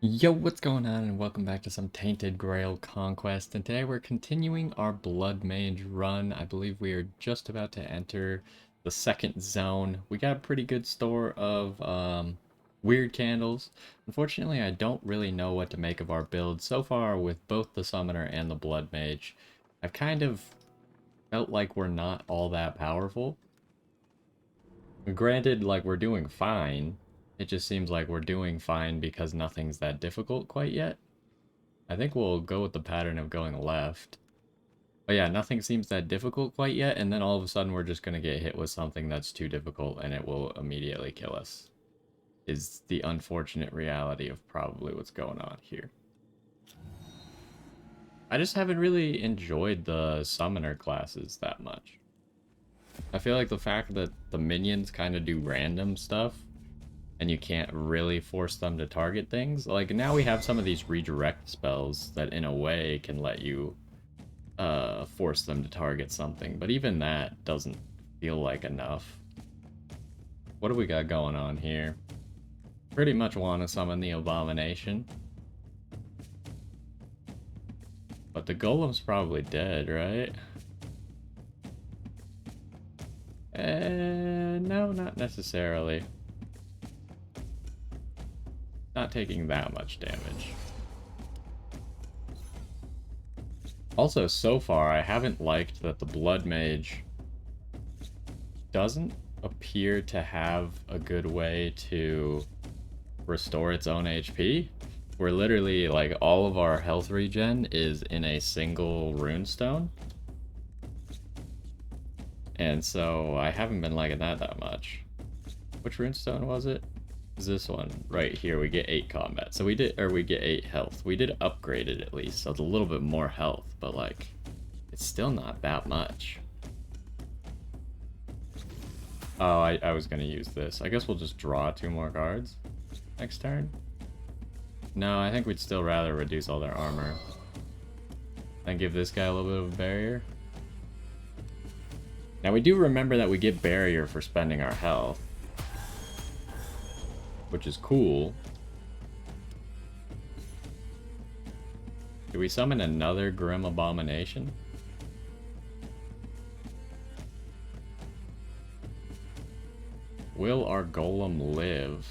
Yo, what's going on, and welcome back to some Tainted Grail Conquest. And today we're continuing our Blood Mage run. I believe we are just about to enter the second zone. We got a pretty good store of weird candles. Unfortunately, I don't really know what to make of our build so far with both the Summoner and the Blood Mage. I've kind of felt like we're not all that powerful. Granted, like, we're doing fine. It just seems like we're doing fine because nothing's that difficult quite yet. I think we'll go with the pattern of going left. But yeah, nothing seems that difficult quite yet, and then all of a sudden we're just going to get hit with something that's too difficult and it will immediately kill us. Is the unfortunate reality of probably what's going on here. I just haven't really enjoyed the summoner classes that much. I feel like the fact that the minions kind of do random stuff and you can't really force them to target things. Like, now we have some of these redirect spells that in a way can let you force them to target something, but even that doesn't feel like enough. What do we got going on here? Pretty much want to summon the Abomination. But the Golem's probably dead, right? No, not necessarily. Not taking that much damage. Also, so far, I haven't liked that the Blood Mage doesn't appear to have a good way to restore its own HP. We're literally, like, all of our health regen is in a single runestone. And so I haven't been liking that much. Which runestone was it? Is this one right here? We get 8 combat. So we get 8 health. We did upgrade it at least, so it's a little bit more health, but like, it's still not that much. Oh, I was gonna use this. I guess we'll just draw 2 more cards next turn. No, I think we'd still rather reduce all their armor and give this guy a little bit of a barrier. Now we do remember that we get barrier for spending our health, which is cool. Do we summon another Grim Abomination? Will our Golem live?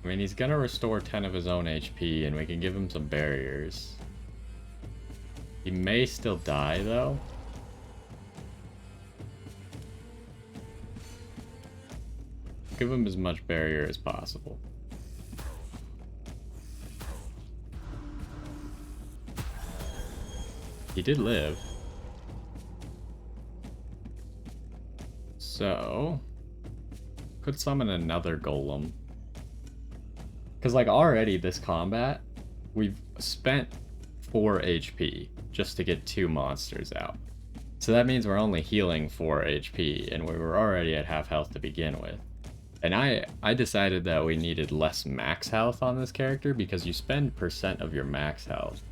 I mean, he's gonna restore 10 of his own HP, and we can give him some barriers. He may still die, though. Give him as much barrier as possible. He did live. So, could summon another Golem. Because, like, already this combat, we've spent 4 HP just to get 2 monsters out. So that means we're only healing 4 HP, and we were already at half health to begin with. And I decided that we needed less max health on this character because you spend percent of your max health.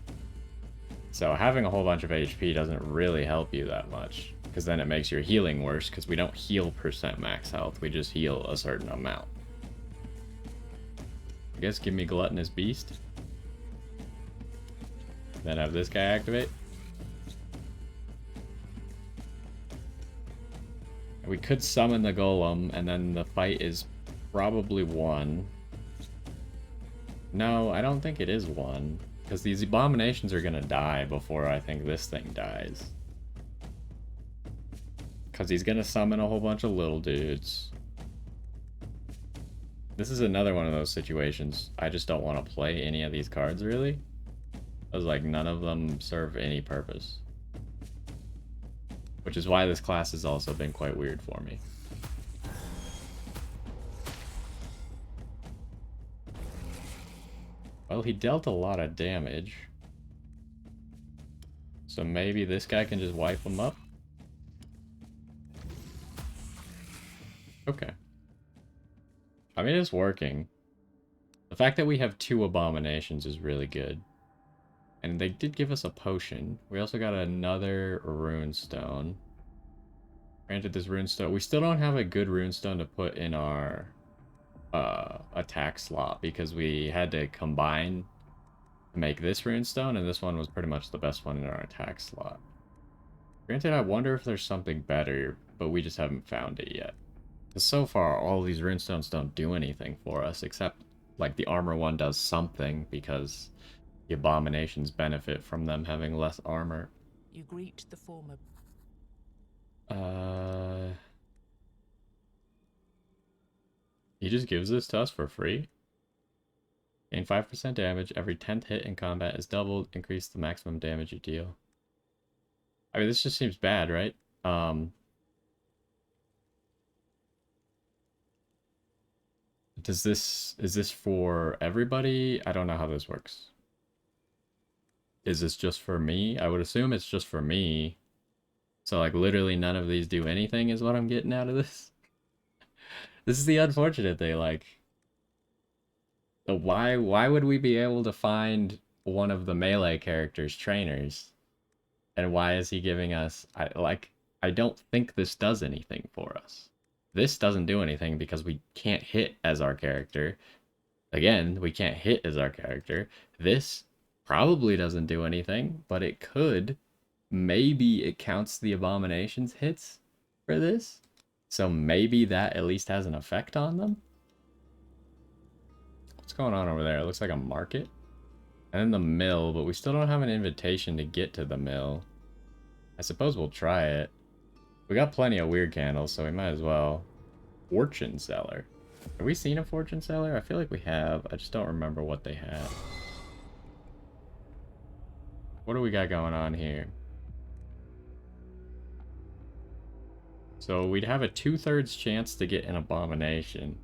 So having a whole bunch of HP doesn't really help you that much, because then it makes your healing worse, because we don't heal percent max health, we just heal a certain amount. I guess give me Gluttonous Beast. Then have this guy activate. We could summon the Golem, and then the fight is probably won. No, I don't think it is won, because these abominations are gonna die before I think this thing dies. Because he's gonna summon a whole bunch of little dudes. This is another one of those situations. I just don't want to play any of these cards, really. Because, like, none of them serve any purpose. Which is why this class has also been quite weird for me. Well, he dealt a lot of damage. So maybe this guy can just wipe him up? Okay. I mean, it's working. The fact that we have 2 abominations is really good. And they did give us a potion. We also got another runestone. Granted, this runestone... We still don't have a good runestone to put in our attack slot, because we had to combine make this runestone, and this one was pretty much the best one in our attack slot. Granted, I wonder if there's something better, but we just haven't found it yet. Because so far, all these runestones don't do anything for us, except, like, the armor one does something, because the abominations benefit from them having less armor. You greet the former. He just gives this to us for free? Gain 5% damage. Every 10th hit in combat is doubled. Increase the maximum damage you deal. I mean, this just seems bad, right? Is this for everybody? I don't know how this works. Is this just for me? I would assume it's just for me. So, like, literally none of these do anything is what I'm getting out of this. This is the unfortunate thing, like... Why would we be able to find one of the melee characters' trainers? And why is he giving us... I don't think this does anything for us. This doesn't do anything because we can't hit as our character. Again, we can't hit as our character. This probably doesn't do anything, but it could. Maybe it counts the abominations hits for this. So maybe that at least has an effect on them. What's going on over there? It looks like a market. And then the mill, but we still don't have an invitation to get to the mill. I suppose we'll try it. We got plenty of weird candles, so we might as well. Fortune seller. Have we seen a fortune seller? I feel like we have. I just don't remember what they have. What do we got going on here? So we'd have a 2/3 chance to get an abomination.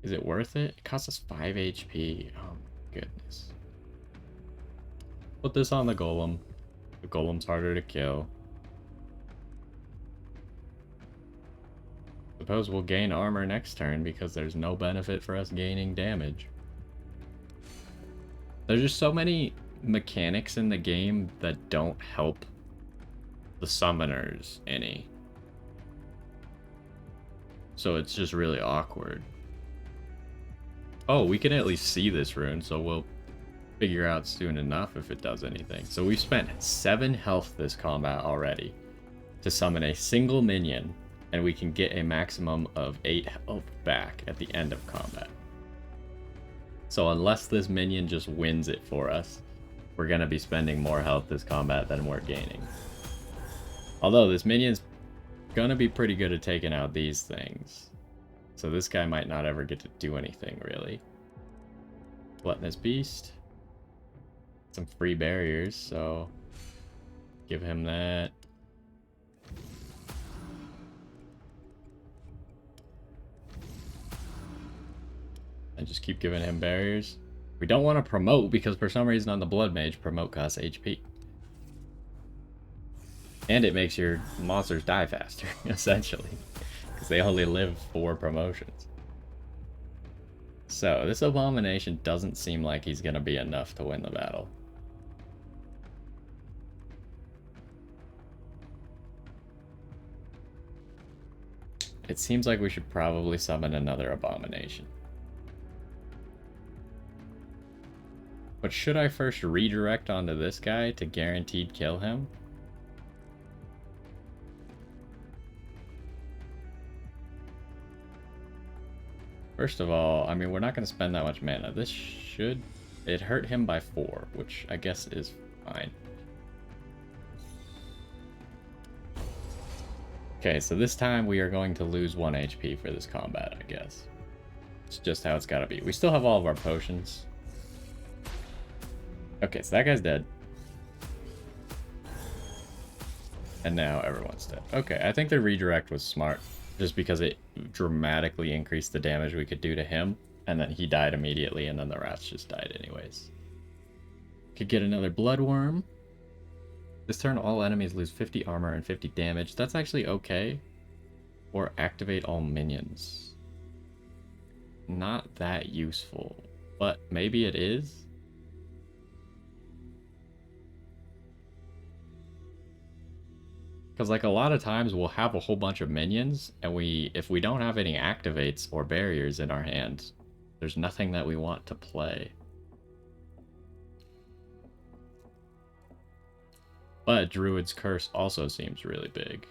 Is it worth it? It costs us 5 HP. Oh my goodness. Put this on the golem. The golem's harder to kill. Suppose we'll gain armor next turn because there's no benefit for us gaining damage. There's just so many mechanics in the game that don't help the summoners any. So it's just really awkward. Oh, we can at least see this rune, so we'll figure out soon enough if it does anything. So we've spent 7 health this combat already to summon a single minion, and we can get a maximum of 8 health back at the end of combat. So unless this minion just wins it for us, we're going to be spending more health this combat than we're gaining. Although this minion's going to be pretty good at taking out these things. So this guy might not ever get to do anything, really. Gluttonous Beast. Some free barriers, so give him that. And just keep giving him barriers. We don't want to promote because for some reason on the Blood Mage, promote costs HP. And it makes your monsters die faster, essentially. Because they only live 4 promotions. So, this abomination doesn't seem like he's going to be enough to win the battle. It seems like we should probably summon another abomination. But should I first redirect onto this guy to guaranteed kill him? First of all, I mean, we're not going to spend that much mana. This should... It hurt him by 4, which I guess is fine. Okay, so this time we are going to lose 1 HP for this combat, I guess. It's just how it's gotta be. We still have all of our potions. Okay, so that guy's dead. And now everyone's dead. Okay, I think the redirect was smart. Just because it dramatically increased the damage we could do to him. And then he died immediately, and then the rats just died anyways. Could get another Bloodworm. This turn, all enemies lose 50 armor and 50 damage. That's actually okay. Or activate all minions. Not that useful. But maybe it is? Because like a lot of times we'll have a whole bunch of minions, and if we don't have any activates or barriers in our hand, There's nothing that we want to play. But Druid's Curse also seems really big.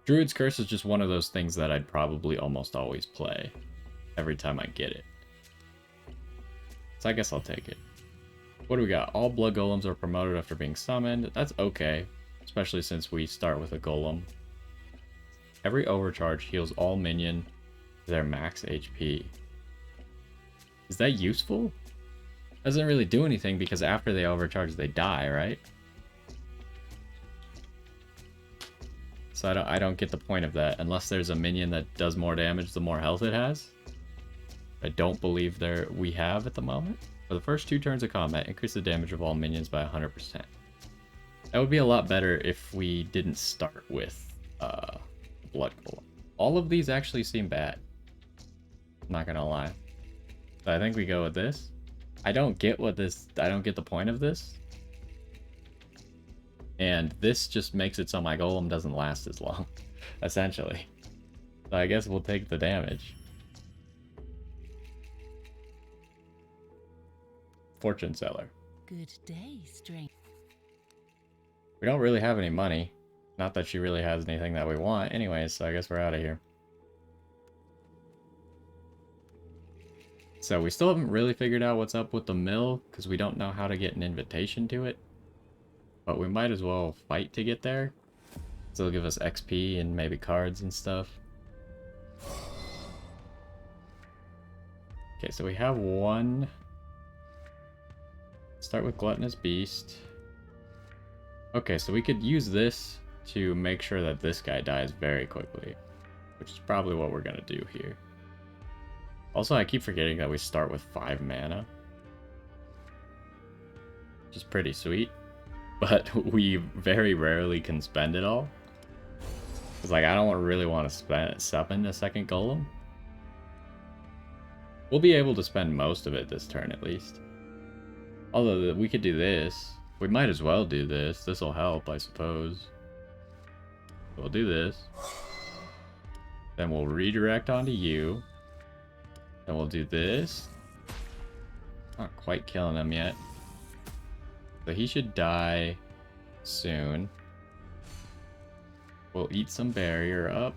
Druid's Curse is just one of those things that I'd probably almost always play every time I get it. So I guess I'll take it. What do we got? All blood golems are promoted after being summoned. That's okay, especially since we start with a golem. Every overcharge heals all minion to their max HP. Is that useful? Doesn't really do anything because after they overcharge, they die, right? So I don't get the point of that unless there's a minion that does more damage the more health it has. I don't believe we have at the moment. For the first 2 turns of combat, increase the damage of all minions by 100%. That would be a lot better if we didn't start with Blood Golem. All of these actually seem bad. I'm not gonna lie. So I think we go with this. I don't get the point of this. And this just makes it so my golem doesn't last as long, essentially. So I guess we'll take the damage. Fortune Seller. Good day, stranger. We don't really have any money. Not that she really has anything that we want anyways, so I guess we're out of here. So we still haven't really figured out what's up with the mill, because we don't know how to get an invitation to it. But we might as well fight to get there. So it'll give us XP and maybe cards and stuff. Okay, so we have one. Start with Gluttonous Beast. Okay, so we could use this to make sure that this guy dies very quickly, which is probably what we're gonna do here. Also, I keep forgetting that we start with 5 mana, which is pretty sweet, but we very rarely can spend it all. It's like, I don't really want to summon a second golem. We'll be able to spend most of it this turn at least. Although we could do this. We might as well do this. This will help, I suppose. We'll do this. Then we'll redirect onto you. Then we'll do this. Not quite killing him yet. So he should die soon. We'll eat some barrier up.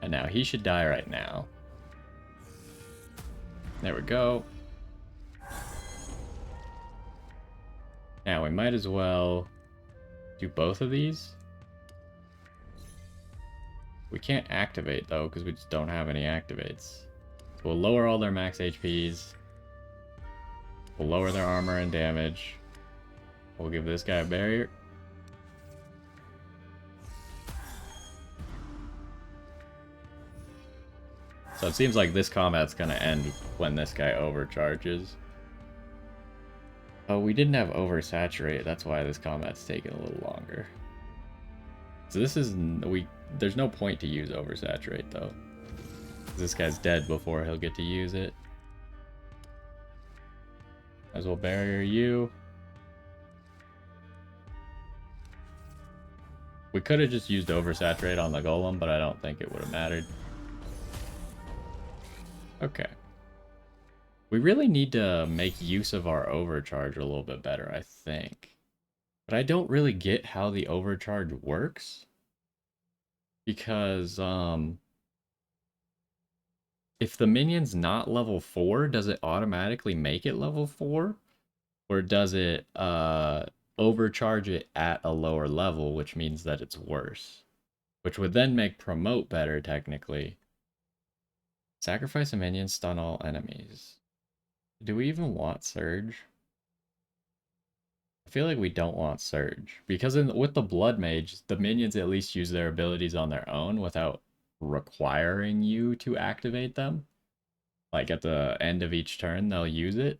And now he should die right now. There we go. Now we might as well do both of these. We can't activate though, because we just don't have any activates. We'll lower all their max HPs. We'll lower their armor and damage. We'll give this guy a barrier. So it seems like this combat's gonna end when this guy overcharges. Oh, we didn't have oversaturate. That's why this combat's taking a little longer. So this is... There's no point to use oversaturate, though. This guy's dead before he'll get to use it. Might as well barrier you. We could have just used oversaturate on the golem, but I don't think it would have mattered. Okay. We really need to make use of our overcharge a little bit better, I think. But I don't really get how the overcharge works. Because, if the minion's not level 4, does it automatically make it level 4? Or does it, overcharge it at a lower level, which means that it's worse? Which would then make promote better, technically. Sacrifice a minion, stun all enemies. Do we even want Surge? I feel like we don't want Surge. Because with the Blood Mage, the minions at least use their abilities on their own without requiring you to activate them. Like at the end of each turn, they'll use it.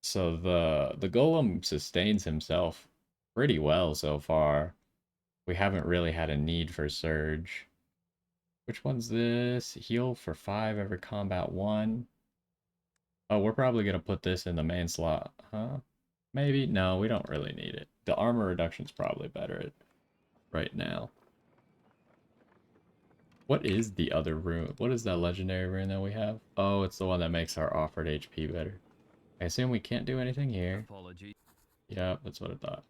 So the Golem sustains himself pretty well so far. We haven't really had a need for Surge. Which one's this? Heal for 5 every combat 1. Oh, we're probably going to put this in the main slot, huh? Maybe? No, we don't really need it. The armor reduction's probably better right now. What is the other rune? What is that legendary rune that we have? Oh, it's the one that makes our offered HP better. I assume we can't do anything here. Apology. Yeah, that's what I thought.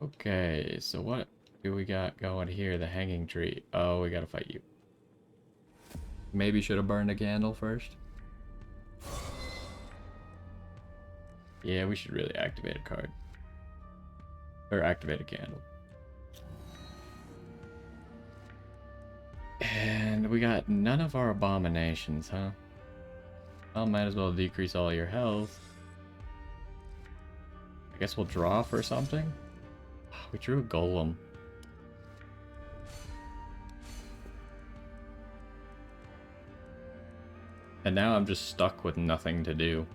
Okay, so what do we got going here? The hanging tree. Oh, we gotta fight you. Maybe should have burned a candle first. Yeah, we should really activate a card. Or activate a candle. And we got none of our abominations, huh? Well, might as well decrease all your health. I guess we'll draw for something? We drew a golem. And now I'm just stuck with nothing to do.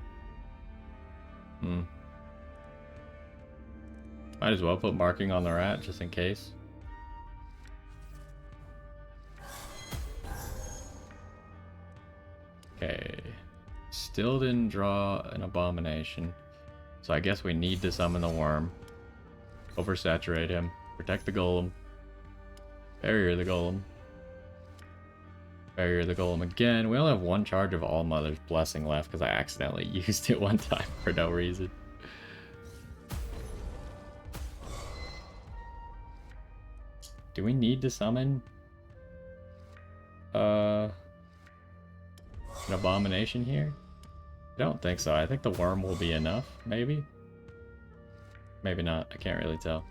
Might as well put marking on the rat just in case. Okay. Still didn't draw an abomination. So I guess we need to summon the worm. Oversaturate him. Protect the golem. Barrier the golem. Barrier the golem again. We only have one charge of All Mother's Blessing left because I accidentally used it one time for no reason. Do we need to summon an abomination here? I don't think so. I think the worm will be enough, maybe? Maybe not. I can't really tell.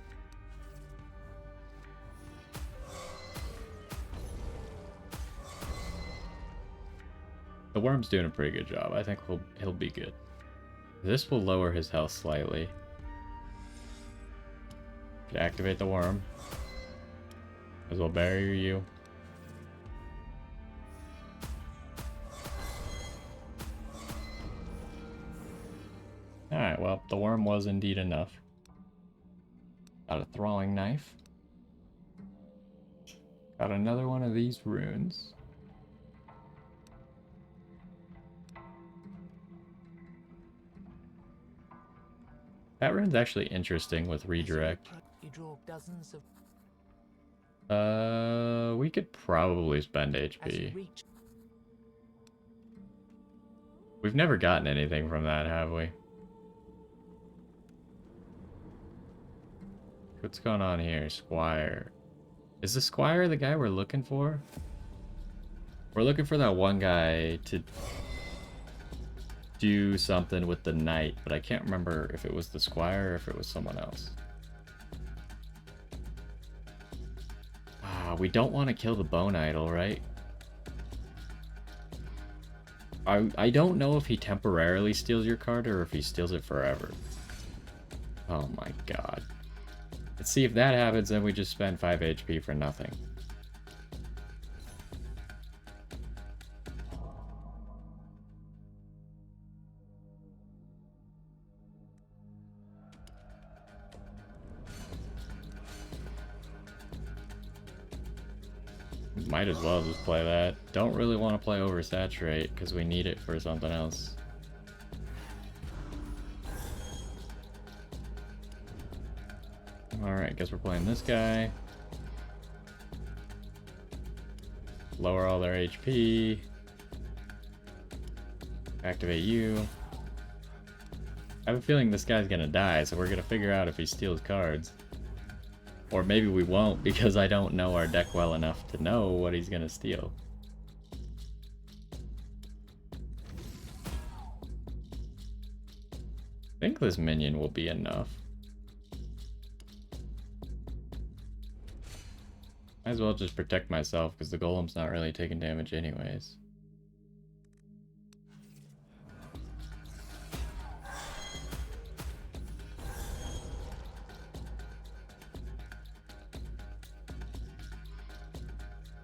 The worm's doing a pretty good job. I think he'll be good. This will lower his health slightly. Could activate the worm. As well barrier you. Alright, well, the worm was indeed enough. Got a throwing knife. Got another one of these runes. That rune's actually interesting with redirect. You draw dozens of We could probably spend as you HP. reach. We've never gotten anything from that, have we? What's going on here? Squire. Is the Squire the guy we're looking for? We're looking for that one guy to do something with the knight, but I can't remember if it was the Squire or if it was someone else. We don't want to kill the bone idol, right? I don't know if he temporarily steals your card or if he steals it forever. Oh my god. Let's see if that happens, then we just spend 5 HP for nothing. Might as well just play that. Don't really want to play Oversaturate because we need it for something else. Alright, guess we're playing this guy. Lower all their HP. Activate you. I have a feeling this guy's gonna die, so we're gonna figure out if he steals cards. Or maybe we won't, because I don't know our deck well enough to know what he's gonna steal. I think this minion will be enough. Might as well just protect myself, because the golem's not really taking damage anyways.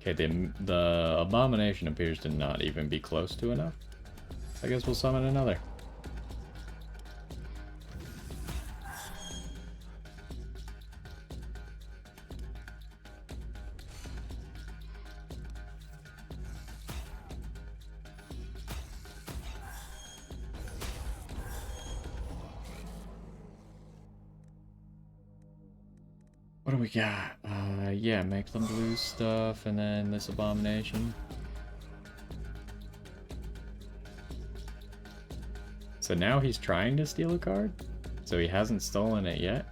Okay, the abomination appears to not even be close to enough. I guess we'll summon another. What do we got? Yeah, make some blue stuff, and then this abomination. So now he's trying to steal a card? So he hasn't stolen it yet?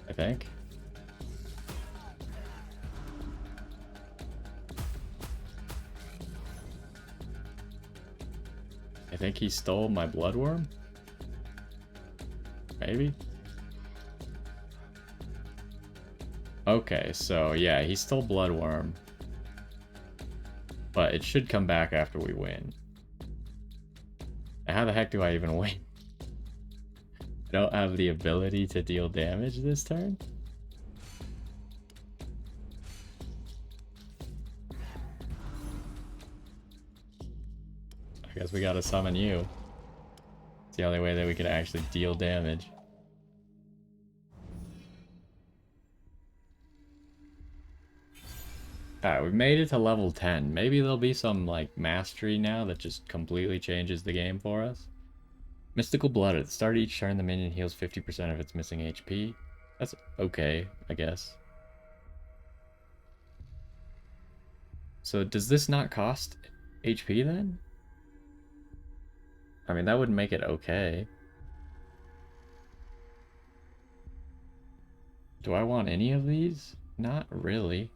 I think. I think he stole my bloodworm? Maybe? Okay, so yeah, he stole bloodworm. But it should come back after we win. How the heck do I even win? I don't have the ability to deal damage this turn? I guess we gotta summon you. It's the only way that we can actually deal damage. Alright, we've made it to level 10. Maybe there'll be some, like, mastery now that just completely changes the game for us. Mystical Blood. At the start of each turn, the minion heals 50% of its missing HP. That's okay, I guess. So does this not cost HP then? I mean, that would make it okay. Do I want any of these? Not really.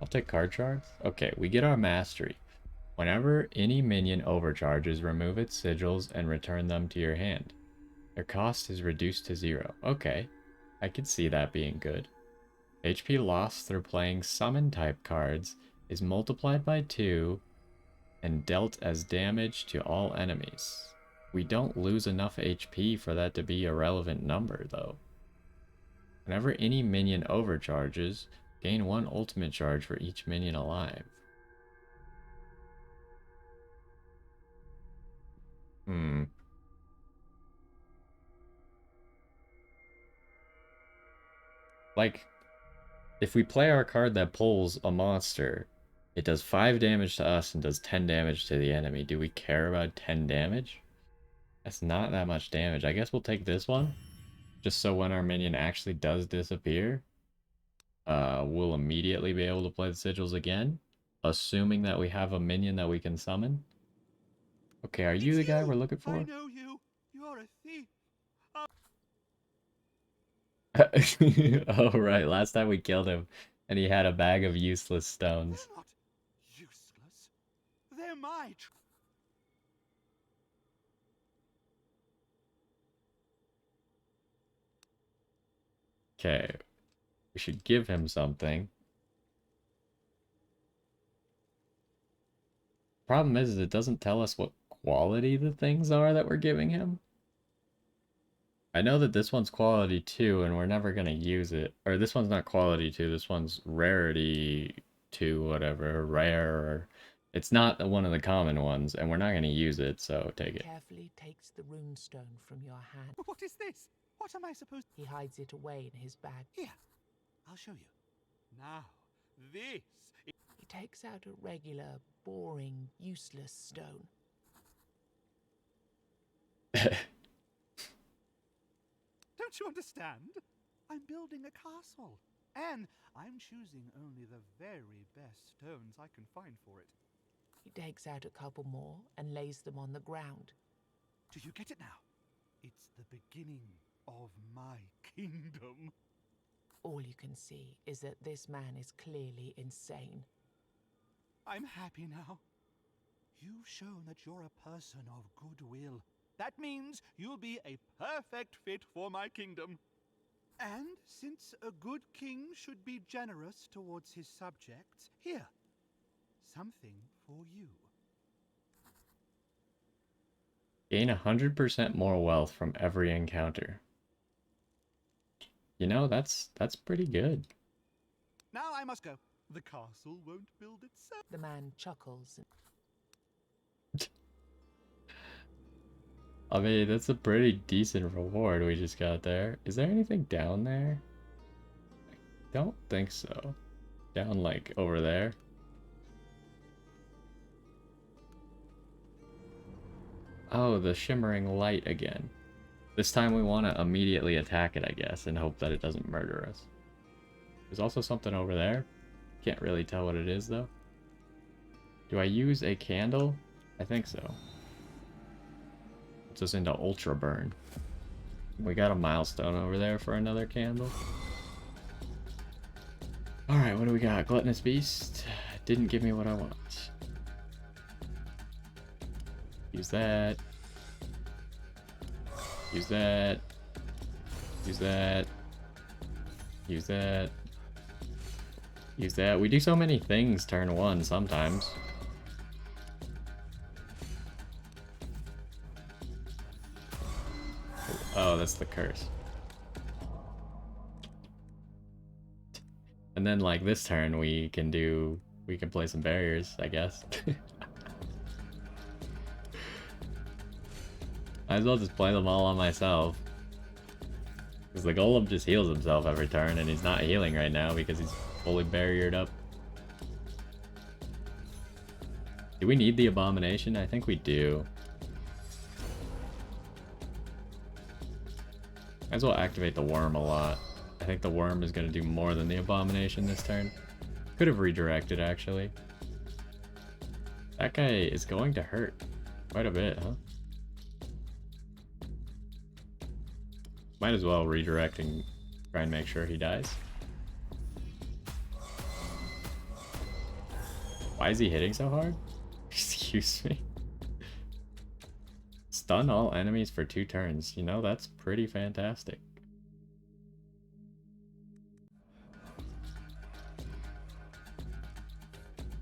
I'll take card shards. Okay, we get our mastery. Whenever any minion overcharges, remove its sigils and return them to your hand. Their cost is reduced to 0. Okay, I can see that being good. HP lost through playing summon type cards is multiplied by 2 and dealt as damage to all enemies. We don't lose enough HP for that to be a relevant number, though. Whenever any minion overcharges, gain 1 ultimate charge for each minion alive. Like, if we play our card that pulls a monster, it does 5 damage to us and does 10 damage to the enemy. Do we care about 10 damage? That's not that much damage. I guess we'll take this one. Just so when our minion actually does disappear, we'll immediately be able to play the sigils again. Assuming that we have a minion that we can summon. Okay, are you the guy we're looking for? I know you. You're a thief. Oh, right. Last time we killed him, and he had a bag of useless stones. They're not useless. They're my. Okay. We should give him something. Problem is it doesn't tell us what quality the things are that we're giving him. I know that this one's quality 2 and we're never going to use it. Or this one's not quality 2, this one's rarity 2, whatever, rare. Or... It's not one of the common ones and we're not going to use it, so take it. Carefully takes the runestone from your hand. What is this? What am I supposed He hides it away in his bag. Here, I'll show you. Now, this. He takes out a regular, boring, useless stone. Don't you understand? I'm building a castle. And I'm choosing only the very best stones I can find for it. He takes out a couple more and lays them on the ground. Do you get it now? It's the beginning of my kingdom. All you can see is that this man is clearly insane. I'm happy now. You've shown that you're a person of goodwill. That means you'll be a perfect fit for my kingdom. And since a good king should be generous towards his subjects, here, something for you. Gain 100% more wealth from every encounter. You know, that's pretty good. Now I must go. The castle won't build itself. The man chuckles. I mean, that's a pretty decent reward we just got there. Is there anything down there? I don't think so. Down, like, over there. Oh, the shimmering light again. This time we want to immediately attack it, I guess, and hope that it doesn't murder us. There's also something over there. Can't really tell what it is, though. Do I use a candle? I think so. Puts us into Ultra Burn. We got a milestone over there for another candle. Alright, what do we got? Gluttonous Beast. Didn't give me what I want. Use that. Use that. Use that. Use that. Use that. We do so many things turn one sometimes. Oh, that's the curse. And then like this turn we can play some barriers, I guess. Might as well just play them all on myself. Because the golem just heals himself every turn, and he's not healing right now because he's fully barriered up. Do we need the abomination? I think we do. Might as well activate the worm a lot. I think the worm is going to do more than the abomination this turn. Could have redirected, actually. That guy is going to hurt quite a bit, huh? Might as well redirect and try and make sure he dies. Why is he hitting so hard? Excuse me. Stun all enemies for 2 turns. You know, that's pretty fantastic.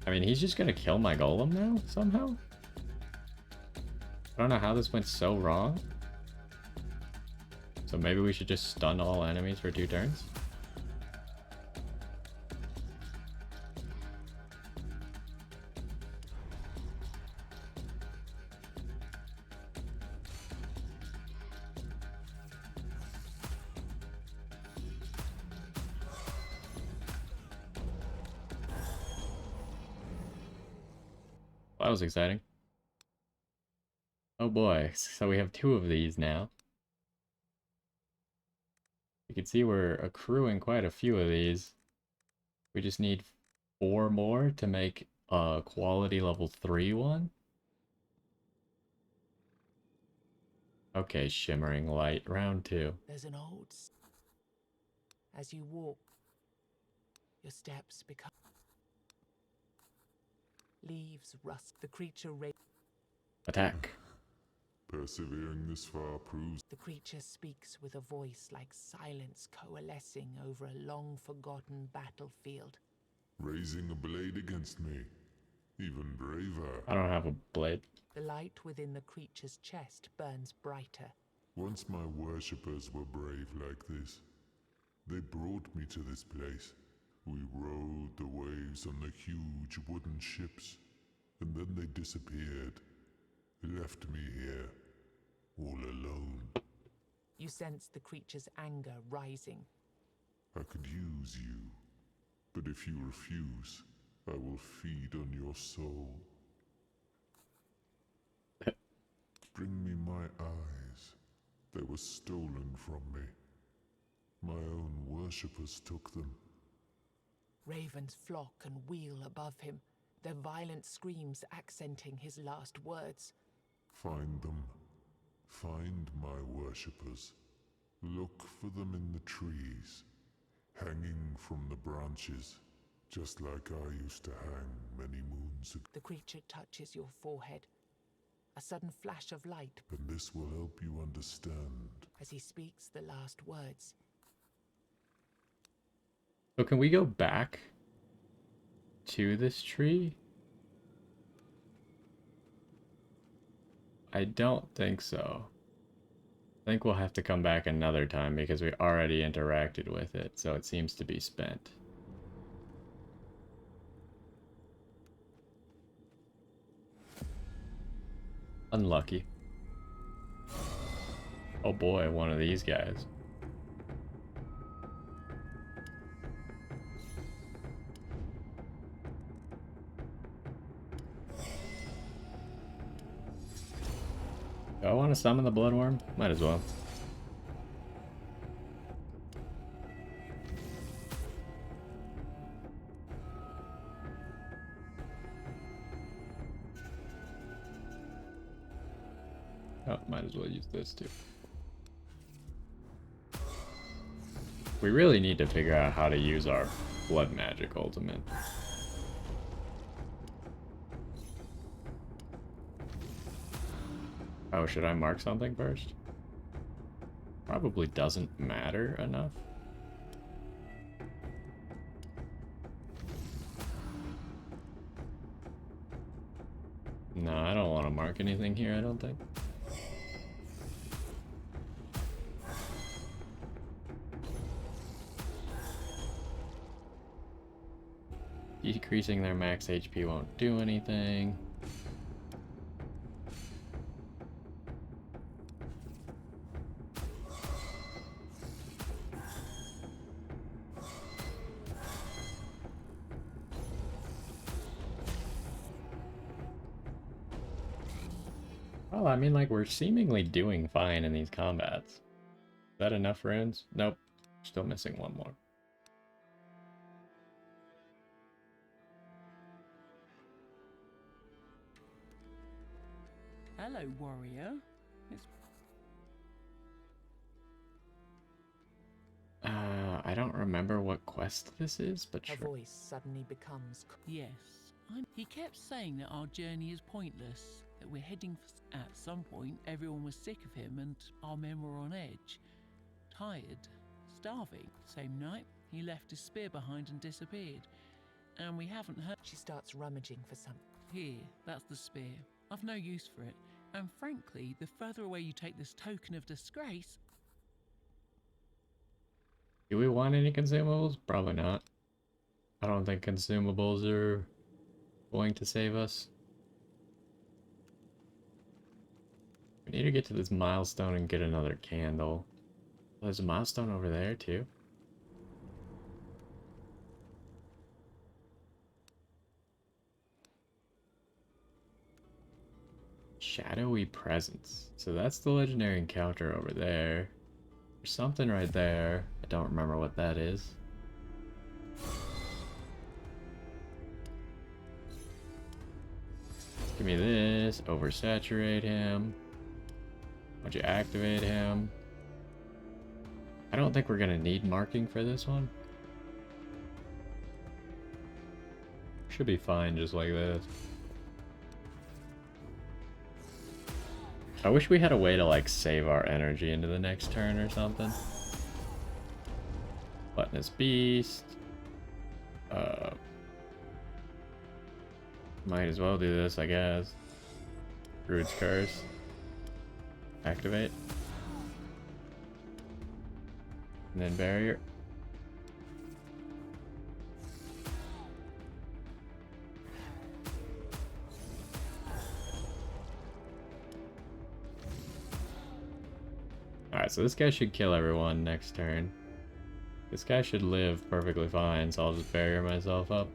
I mean, he's just gonna kill my golem now, somehow? I don't know how this went so wrong. So maybe we should just stun all enemies for 2 turns? Well, that was exciting. Oh boy, so we have 2 of these now. You can see we're accruing quite a few of these. We just need 4 more to make a quality level 3 one. Okay, Shimmering Light, round 2. There's an old... As you walk, your steps become... Leaves rust. The creature Attack. Persevering this far proves The creature speaks with a voice like silence coalescing over a long-forgotten battlefield. raising a blade against me. Even braver. I don't have a blade. The light within the creature's chest burns brighter. Once my worshippers were brave like this. They brought me to this place. We rode the waves on the huge wooden ships, and then they disappeared. Left me here, all alone. You sense the creature's anger rising. I could use you, but if you refuse, I will feed on your soul. Bring me my eyes. They were stolen from me. My own worshippers took them. Ravens flock and wheel above him, their violent screams accenting his last words. Find them. Find my worshippers. Look for them in the trees, hanging from the branches, just like I used to hang many moons ago. The creature touches your forehead. A sudden flash of light And this will help you understand. as he speaks the last words. So can we go back to this tree? I don't think so. I think we'll have to come back another time because we already interacted with it, so it seems to be spent. Unlucky. Oh boy, one of these guys. Do I want to summon the bloodworm? Might as well. Oh, might as well use this too. We really need to figure out how to use our blood magic ultimate. Oh, should I mark something first? Probably doesn't matter enough. No, I don't want to mark anything here, I don't think. Decreasing their max HP won't do anything. Well, I mean, like, we're seemingly doing fine in these combats. Is that enough runes? Nope. Still missing one more. Hello, warrior. It's... I don't remember what quest this is, but Her sure. voice suddenly becomes Yes. He kept saying that our journey is pointless, that we're heading at some point everyone was sick of him and our men were on edge. Tired. Starving. Same night, he left his spear behind and disappeared. And we haven't heard... She starts rummaging for something. Here, that's the spear. I've no use for it. And frankly, the further away you take this token of disgrace... Do we want any consumables? Probably not. I don't think consumables are going to save us. We need to get to this milestone and get another candle. Oh, there's a milestone over there too. Shadowy presence. So that's the legendary encounter over there. There's something right there. I don't remember what that is. Give me this. Oversaturate him. Why'd you activate him? I don't think we're gonna need marking for this one. Should be fine just like this. I wish we had a way to like save our energy into the next turn or something. Gluttonous Beast. Might as well do this, I guess. Druid's Curse. Activate. And then Barrier. Alright, so this guy should kill everyone next turn. This guy should live perfectly fine, so I'll just barrier myself up.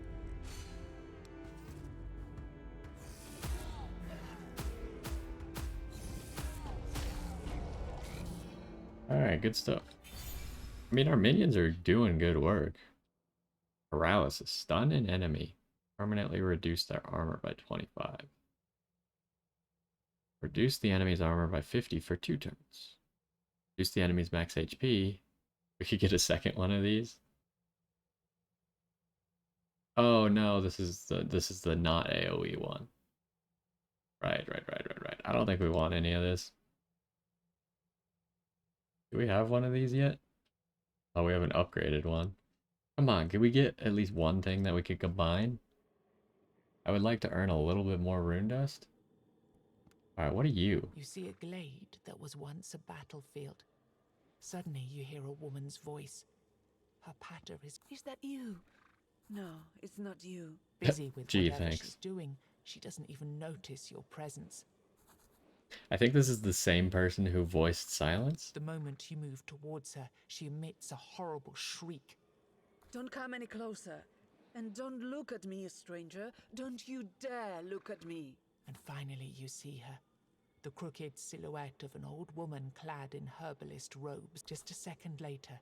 Alright, good stuff. I mean, our minions are doing good work. Paralysis. Stun an enemy. Permanently reduce their armor by 25. Reduce the enemy's armor by 50 for 2 turns. Reduce the enemy's max HP. We could get a second one of these. Oh no, this is the not AoE one. Right. I don't think we want any of this. Do we have one of these yet? Oh, we have an upgraded one. Come on, can we get at least one thing that we could combine? I would like to earn a little bit more rune dust. Alright, what are you? You see a glade that was once a battlefield. Suddenly you hear a woman's voice. Her patter is that you? No, it's not you. busy with Gee, whatever thanks. she's doing. She doesn't even notice your presence. I think this is the same person who voiced Silence. The moment you move towards her, she emits a horrible shriek. Don't come any closer. And don't look at me, stranger. Don't you dare look at me. And finally you see her. The crooked silhouette of an old woman clad in herbalist robes. Just a second later,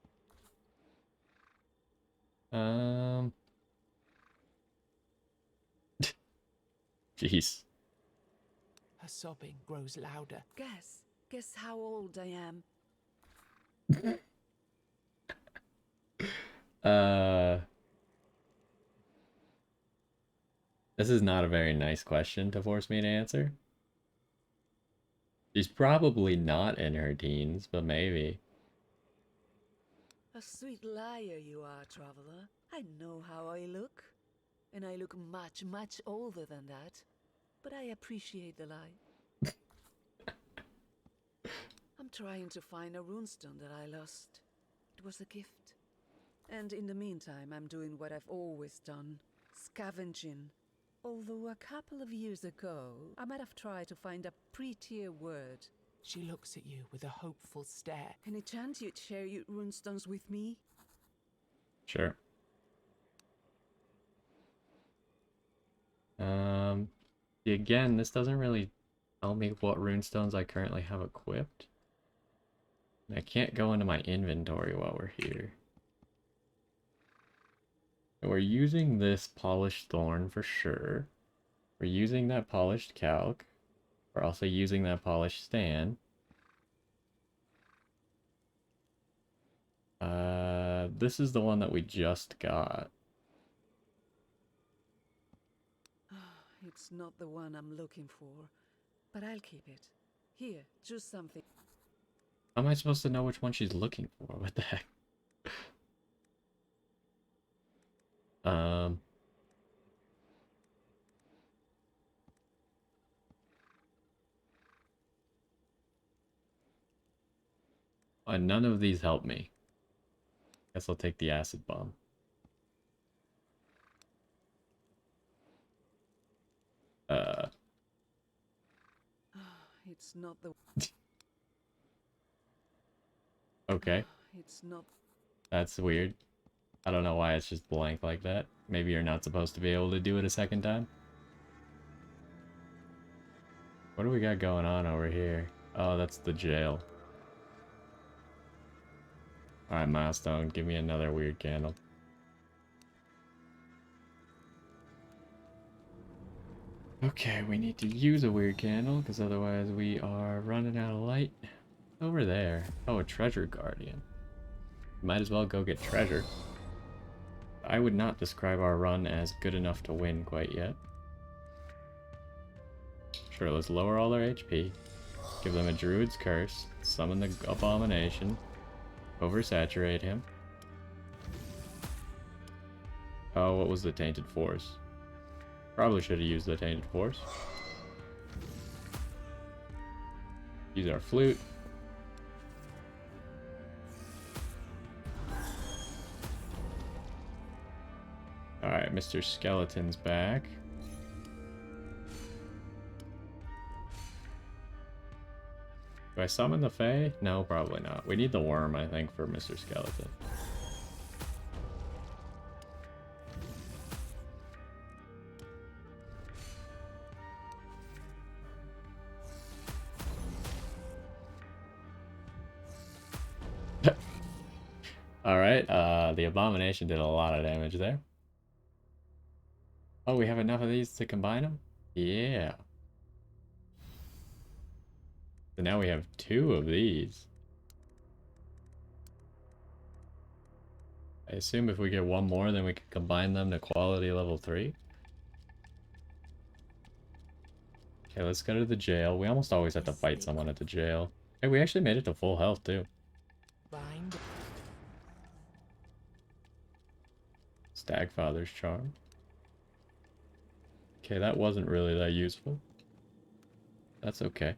Jeez. Her sobbing grows louder. Guess how old I am. This is not a very nice question to force me to answer. She's probably not in her teens, but maybe. A sweet liar you are, traveler. I know how I look. And I look much, much older than that. But I appreciate the lie. I'm trying to find a runestone that I lost. It was a gift. And in the meantime, I'm doing what I've always done. Scavenging. Although a couple of years ago, I might have tried to find a prettier word. She looks at you with a hopeful stare. Any chance you'd share your runestones with me? Sure. Again, this doesn't really tell me what runestones I currently have equipped. And I can't go into my inventory while we're here. So we're using this polished thorn for sure. We're using that polished calc. We're also using that polished stand. This is the one that we just got. It's not the one I'm looking for, but I'll keep it. Here, choose something. How am I supposed to know which one she's looking for? What the heck? None of these help me. Guess I'll take the acid bomb. It's not the. Okay. It's not. That's weird. I don't know why it's just blank like that. Maybe you're not supposed to be able to do it a second time. What do we got going on over here? Oh, that's the jail. Alright, milestone. Give me another weird candle. Okay, we need to use a weird candle, because otherwise we are running out of light. Over there. Oh, a treasure guardian. Might as well go get treasure. I would not describe our run as good enough to win quite yet. Sure, let's lower all their HP. Give them a druid's curse. Summon the abomination. Oversaturate him. Oh, what was the tainted force? Probably should have used the tainted force. Use our flute. Alright, Mr. Skeleton's back. Do I summon the Fae? No, probably not. We need the worm, I think, for Mr. Skeleton. Alright, the abomination did a lot of damage there. Oh, we have enough of these to combine them? Yeah. So now we have 2 of these. I assume if we get 1 more, then we can combine them to quality level 3. Okay, let's go to the jail. We almost always have to fight someone at the jail. Hey, we actually made it to full health, too. Bind. Stagfather's Charm. Okay, that wasn't really that useful. That's okay.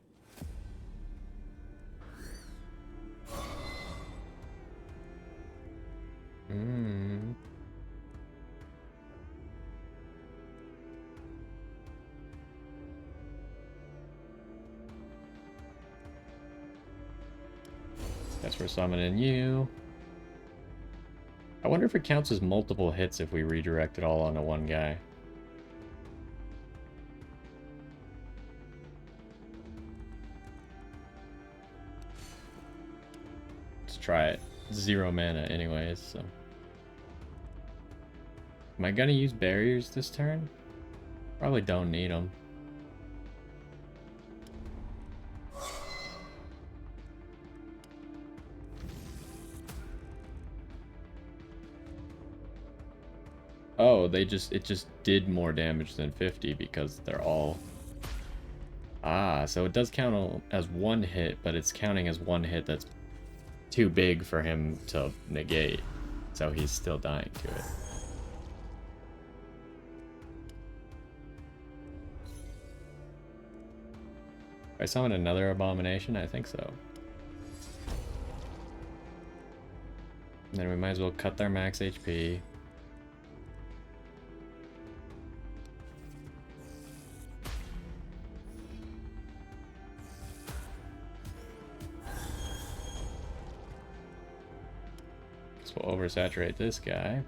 Guess we're summoning you. I wonder if it counts as multiple hits if we redirect it all onto one guy. Let's try it. 0 mana anyways, so. Am I gonna use barriers this turn? Probably don't need them. Oh, it just did more damage than 50 because they're all... Ah, so it does count as one hit, but it's counting as one hit that's too big for him to negate. So he's still dying to it. I summon another abomination? I think so. And then we might as well cut their max HP. Guess we'll oversaturate this guy.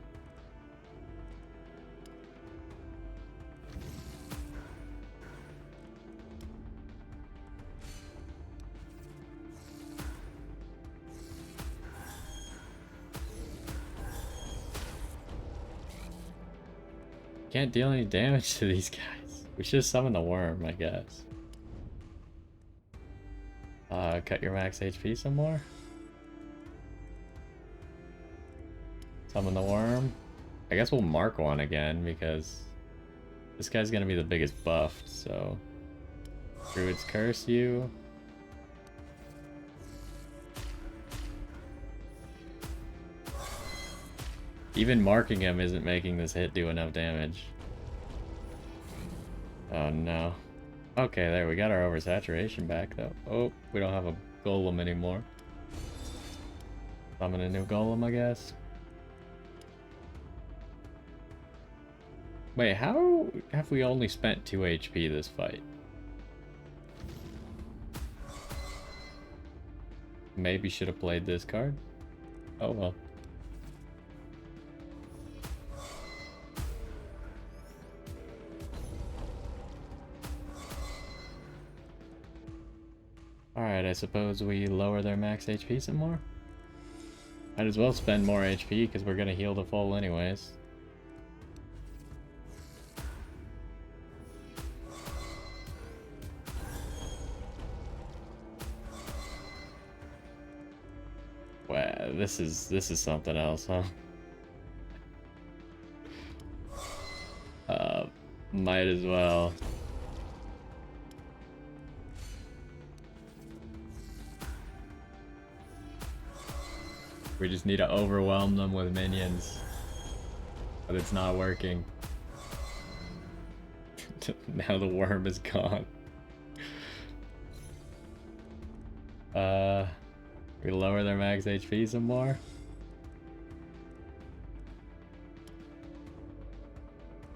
Can't deal any damage to these guys. We should summon the worm, I guess. Cut your max HP some more. Summon the worm. I guess we'll mark one again because this guy's gonna be the biggest buffed, so... Druid's Curse you. Even marking him isn't making this hit do enough damage. Oh no. Okay, there, we got our oversaturation back though. Oh, we don't have a golem anymore. Summon a new golem, I guess. Wait, how have we only spent 2 HP this fight? Maybe should have played this card? Oh well. Alright, I suppose we lower their max HP some more? Might as well spend more HP because we're gonna heal the full anyways. Wow, this is something else, huh? Might as well. We just need to overwhelm them with minions. But it's not working. Now the worm is gone. We lower their max HP some more.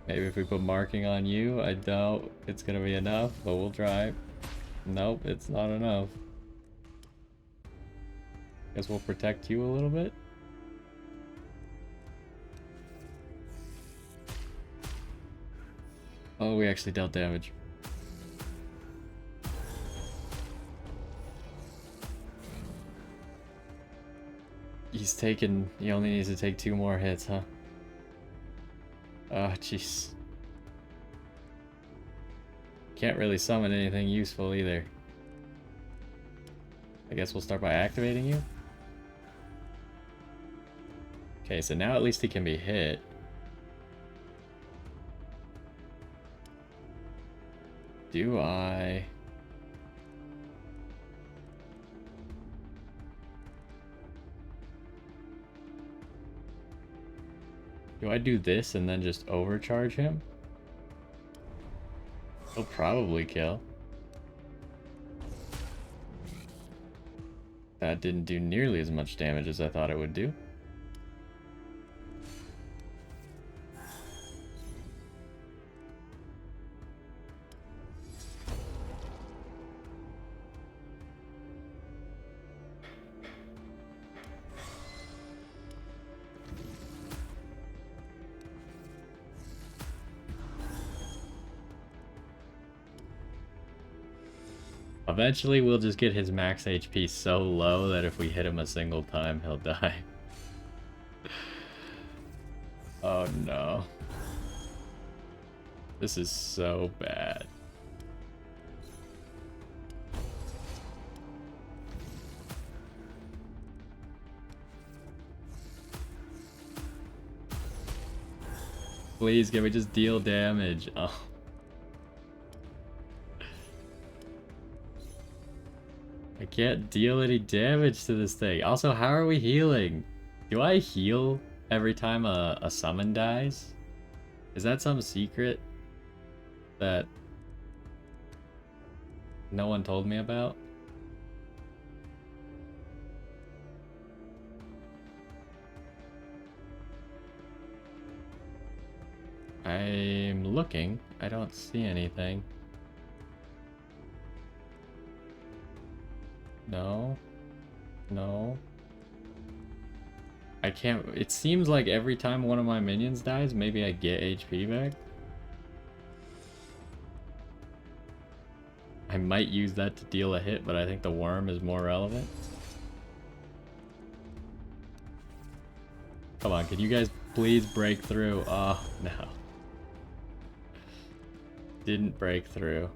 Maybe if we put marking on you, I doubt it's gonna be enough, but we'll try. Nope, it's not enough. Guess we'll protect you a little bit. Oh, we actually dealt damage. He only needs to take 2 more hits, huh? Oh, jeez. Can't really summon anything useful either. I guess we'll start by activating you. Okay, so now at least he can be hit. Do I... Do I do this and then just overcharge him? He'll probably kill. That didn't do nearly as much damage as I thought it would do. Eventually, we'll just get his max HP so low that if we hit him a single time, he'll die. Oh no. This is so bad. Please, can we just deal damage? Oh. I can't deal any damage to this thing. Also, how are we healing? Do I heal every time a summon dies? Is that some secret that no one told me about? I'm looking. I don't see anything. No. No. I can't... It seems like every time one of my minions dies, maybe I get HP back. I might use that to deal a hit, but I think the worm is more relevant. Come on, can you guys please break through? Oh, no. Didn't break through.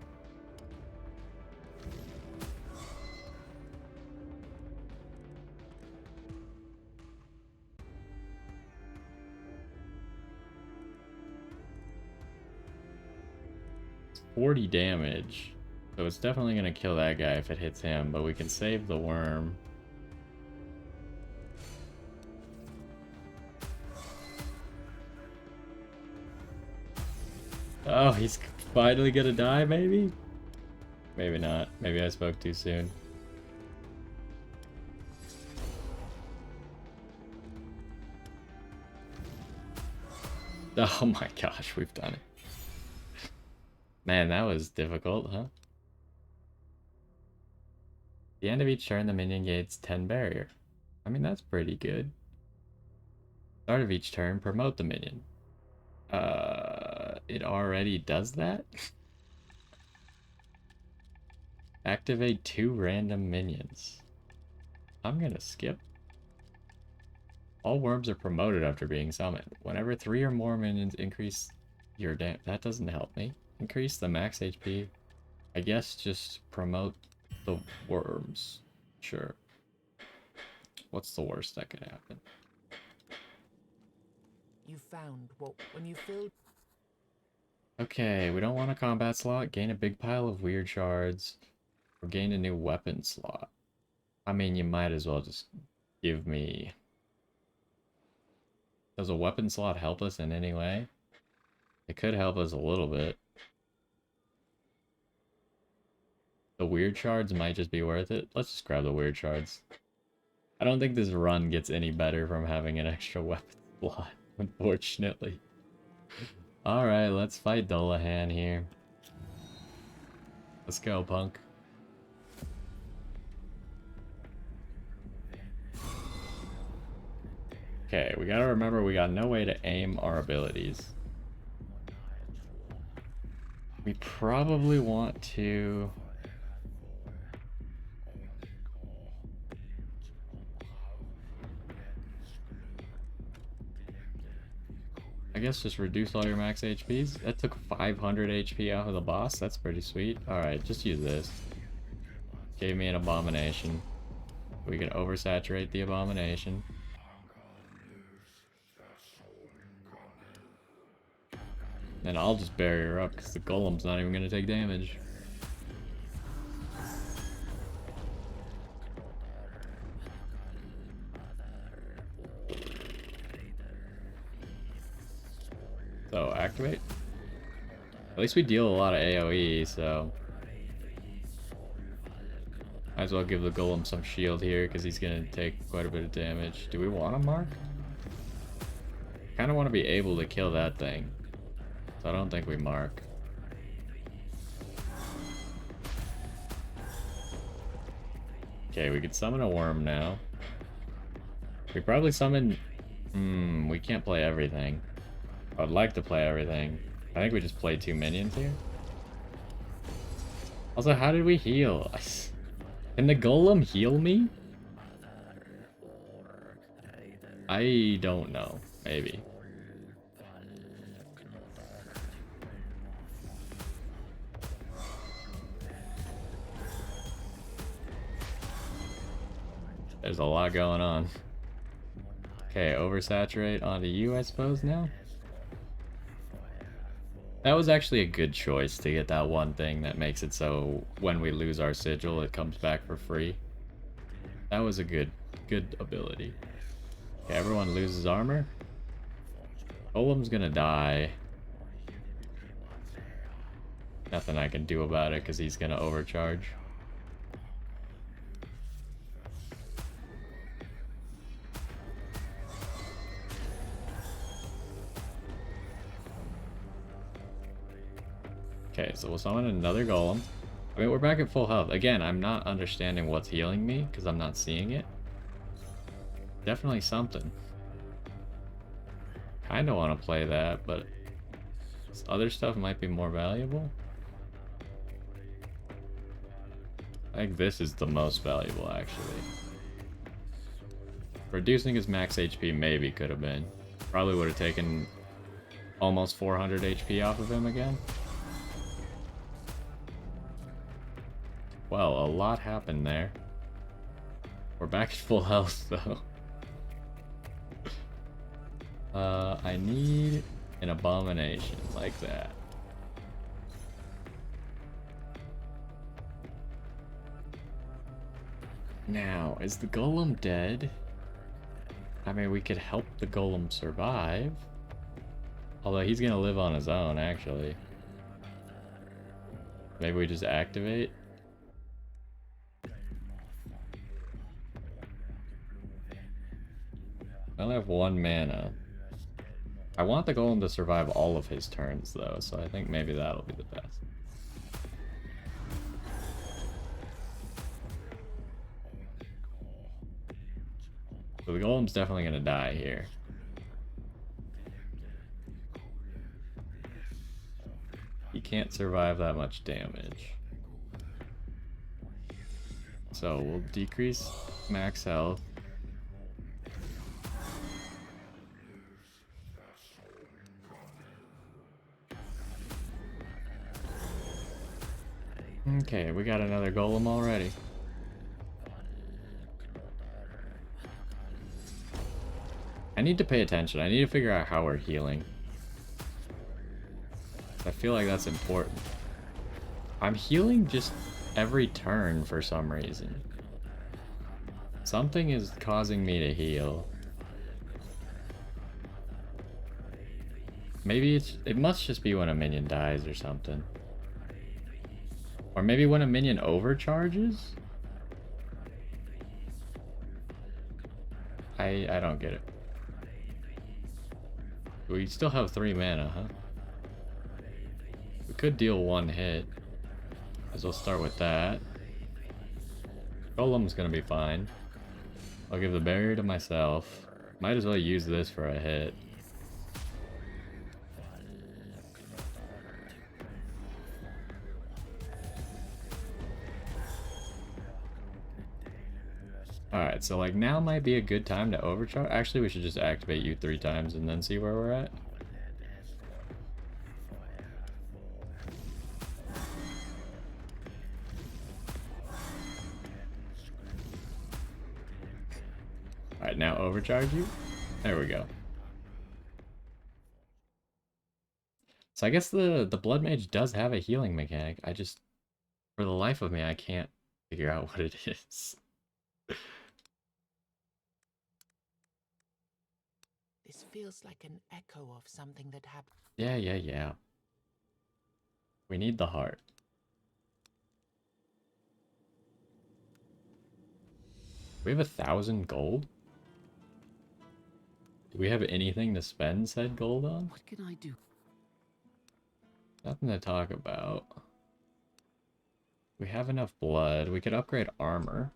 It's 40 damage. So it's definitely going to kill that guy if it hits him, but we can save the worm. Oh, he's finally gonna die, maybe? Maybe not. Maybe I spoke too soon. Oh my gosh, we've done it. Man, that was difficult, huh? At the end of each turn, the minion gains 10 barrier. I mean, that's pretty good. Start of each turn, promote the minion. It already does that? Activate 2 random minions. I'm gonna skip. All worms are promoted after being summoned. Whenever 3 or more minions increase your damage... That doesn't help me. Increase the max HP. I guess just promote the worms. Sure. What's the worst that could happen? You found what when you filled. Okay, we don't want a combat slot. Gain a big pile of weird shards. Or gain a new weapon slot. I mean, you might as well just give me... Does a weapon slot help us in any way? It could help us a little bit. The weird shards might just be worth it. Let's just grab the weird shards. I don't think this run gets any better from having an extra weapon slot, unfortunately. Alright, let's fight Dullahan here. Let's go, punk. Okay, we gotta remember we got no way to aim our abilities. We probably want to... I guess just reduce all your max HPs. That took 500 HP off of the boss. That's pretty sweet. Alright, just use this. Gave me an abomination. We can oversaturate the abomination. And I'll just bury her up because the golem's not even going to take damage. So, activate. At least we deal a lot of AoE, so... Might as well give the golem some shield here because he's going to take quite a bit of damage. Do we want to mark? Kind of want to be able to kill that thing. So I don't think we mark. Okay, we could summon a worm now. We probably summon... we can't play everything. I would like to play everything. I think we just played 2 minions here. Also, how did we heal? Can the golem heal me? I don't know. Maybe. There's a lot going on. Okay, oversaturate onto you, I suppose, now? That was actually a good choice to get that one thing that makes it so when we lose our sigil, it comes back for free. That was a good ability. Okay, everyone loses armor. Golem's gonna die. Nothing I can do about it because he's gonna overcharge. Okay, so we'll summon another golem. I mean, we're back at full health. Again, I'm not understanding what's healing me because I'm not seeing it. Definitely something. Kinda want to play that, but this other stuff might be more valuable. I think this is the most valuable, actually. Reducing his max HP maybe could have been. Probably would have taken almost 400 HP off of him again. Well, a lot happened there. We're back at full health, though. I need an abomination like that. Now, is the golem dead? I mean, we could help the golem survive. Although he's gonna live on his own, actually. Maybe we just activate? I only have 1 mana. I want the golem to survive all of his turns, though, so I think maybe that'll be the best. So the golem's definitely gonna die here. He can't survive that much damage. So we'll decrease max health. Okay, we got another golem already. I need to pay attention. I need to figure out how we're healing. I feel like that's important. I'm healing just every turn for some reason. Something is causing me to heal. Maybe it must just be when a minion dies or something. Or maybe when a minion overcharges? I don't get it. We still have 3 mana, huh? We could deal 1 hit. As we'll start with that. Golem's gonna be fine. I'll give the barrier to myself. Might as well use this for a hit. Alright, so like now might be a good time to overcharge. Actually, we should just activate you 3 times and then see where we're at. Alright, now overcharge you. There we go. So I guess the Blood Mage does have a healing mechanic. I just, for the life of me, I can't figure out what it is. This feels like an echo of something that happened. Yeah. We need the heart. We have 1,000 gold? Do we have anything to spend said gold on? What can I do? Nothing to talk about. We have enough blood. We could upgrade armor.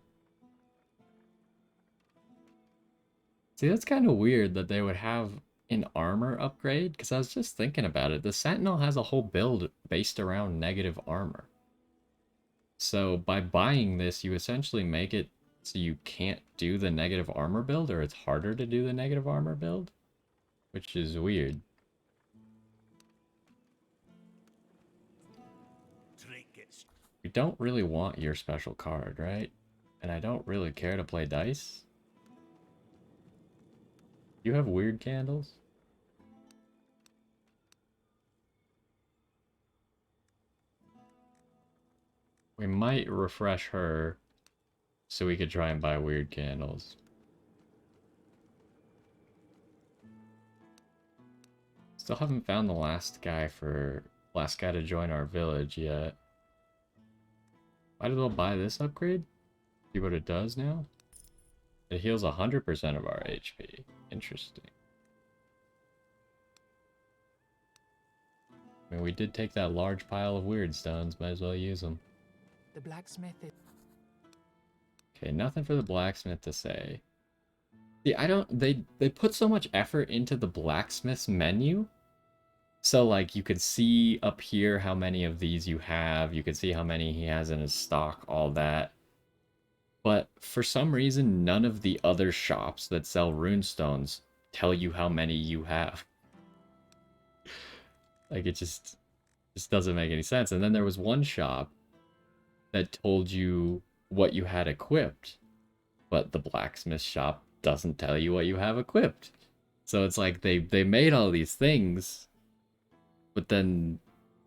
See, that's kind of weird that they would have an armor upgrade, because I was just thinking about it. The Sentinel has a whole build based around negative armor. So by buying this, you essentially make it so you can't do the negative armor build, or it's harder to do the negative armor build, which is weird. We don't really want your special card, right? And I don't really care to play dice. You have weird candles? We might refresh her so we could try and buy weird candles. Still haven't found the last guy to join our village yet. Might as well buy this upgrade. See what it does now. It heals 100% of our HP. Interesting. I mean, we did take that large pile of weird stones. Might as well use them. The blacksmith is... Okay, nothing for the blacksmith to say. See, they put so much effort into the blacksmith's menu. So, like, you could see up here how many of these you have. You could see how many he has in his stock, all that. But for some reason, none of the other shops that sell runestones tell you how many you have. Like, it just doesn't make any sense. And then there was one shop that told you what you had equipped, but the blacksmith shop doesn't tell you what you have equipped. So it's like they made all these things, but then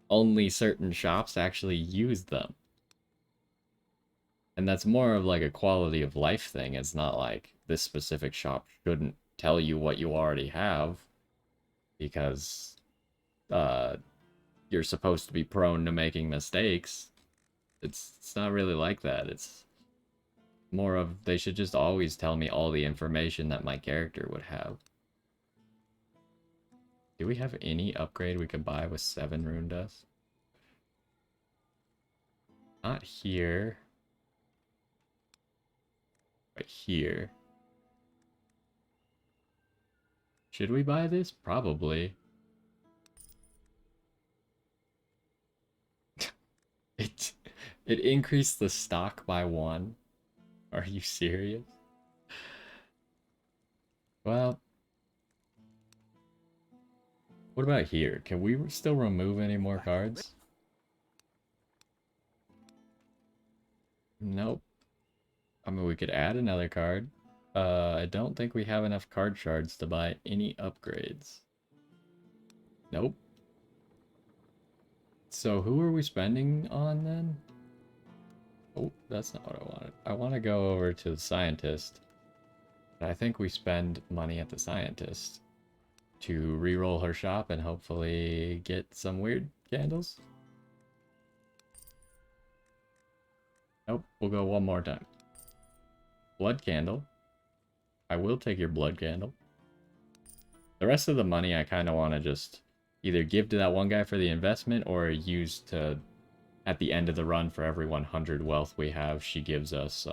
only certain shops actually use them. And that's more of like a quality of life thing. It's not like this specific shop shouldn't tell you what you already have, because you're supposed to be prone to making mistakes. It's not really like that. It's more of they should just always tell me all the information that my character would have. Do we have any upgrade we could buy with 7 rune dust? Not here. Right here. Should we buy this? Probably. It increased the stock by 1. Are you serious? Well, what about here? Can we still remove any more cards? Nope. I mean, we could add another card. I don't think we have enough card shards to buy any upgrades. Nope. So who are we spending on then? Oh, that's not what I wanted. I want to go over to the scientist. But I think we spend money at the scientist to re-roll her shop and hopefully get some weird candles. Nope, we'll go one more time. Blood candle. I will take your blood candle. The rest of the money I kind of want to just either give to that one guy for the investment or use to, at the end of the run, for every 100 wealth we have, she gives us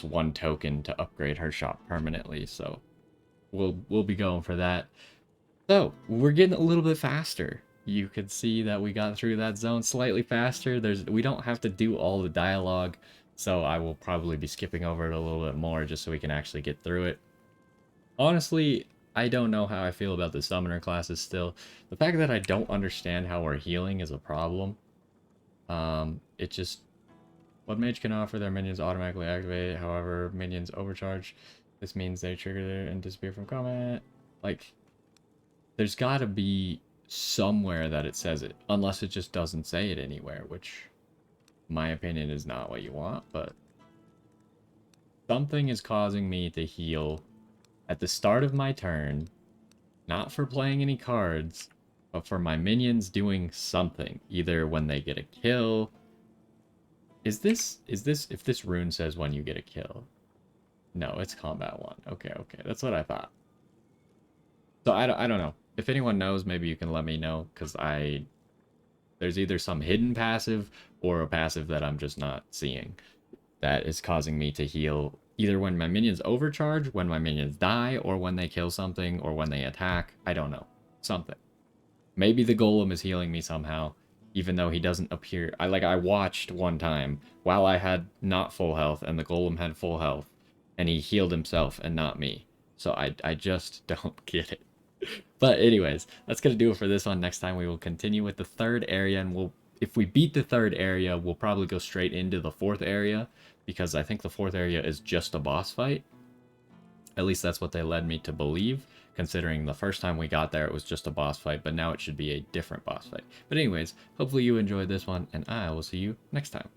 1 token to upgrade her shop permanently. So we'll be going for that. So we're getting a little bit faster. You could see that we got through that zone slightly faster. We don't have to do all the dialogue, so I will probably be skipping over it a little bit more just so we can actually get through it. Honestly, I don't know how I feel about the summoner classes still. The fact that I don't understand how we're healing is a problem. It just... What mage can offer their minions automatically activate, however minions overcharge. This means they trigger there and disappear from combat. Like, there's gotta be somewhere that it says it, unless it just doesn't say it anywhere, which, in my opinion, is not what you want, but something is causing me to heal at the start of my turn, not for playing any cards, but for my minions doing something, either when they get a kill. Is this, if this rune says when you get a kill? No, it's combat 1. Okay, that's what I thought. So I don't know. If anyone knows, maybe you can let me know, because there's either some hidden passive or a passive that I'm just not seeing that is causing me to heal either when my minions overcharge, when my minions die, or when they kill something, or when they attack. I don't know. Something. Maybe the golem is healing me somehow, even though he doesn't appear. I watched one time while I had not full health and the golem had full health, and he healed himself and not me. So I just don't get it. But anyways, that's going to do it for this one. Next time we will continue with the 3rd area, and if we beat the 3rd area, we'll probably go straight into the 4th area, because I think the 4th area is just a boss fight. At least that's what they led me to believe, considering the first time we got there it was just a boss fight, but now it should be a different boss fight. But anyways, hopefully you enjoyed this one, and I will see you next time.